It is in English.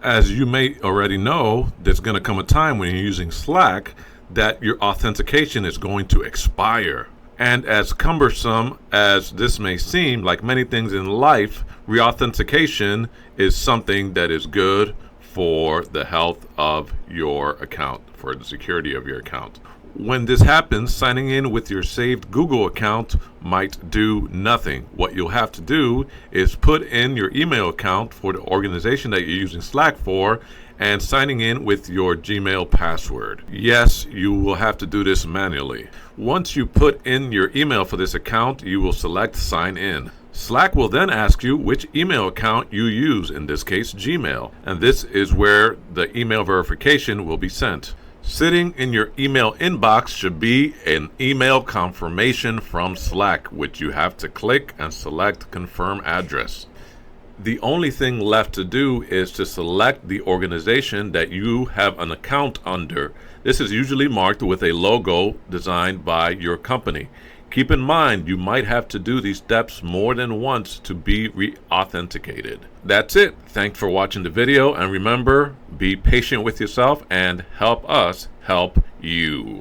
As you may already know, there's going to come a time when you're using Slack that your authentication is going to expire. And as cumbersome as this may seem, like many things in life, reauthentication is something that is good for the health of your account, for the security of your account. When this happens, signing in with your saved Google account might do nothing. What you'll have to do is put in your email account for the organization that you're using Slack for and signing in with your Gmail password. Yes, you will have to do this manually. Once you put in your email for this account, you will select Sign In. Slack will then ask you which email account you use, in this case Gmail, and this is where the email verification will be sent. Sitting in your email inbox should be an email confirmation from Slack, which you have to click and select Confirm Address. The only thing left to do is to select the organization that you have an account under. This is usually marked with a logo designed by your company. Keep in mind, you might have to do these steps more than once to be re-authenticated. That's it. Thanks for watching the video, and remember, be patient with yourself and help us help you.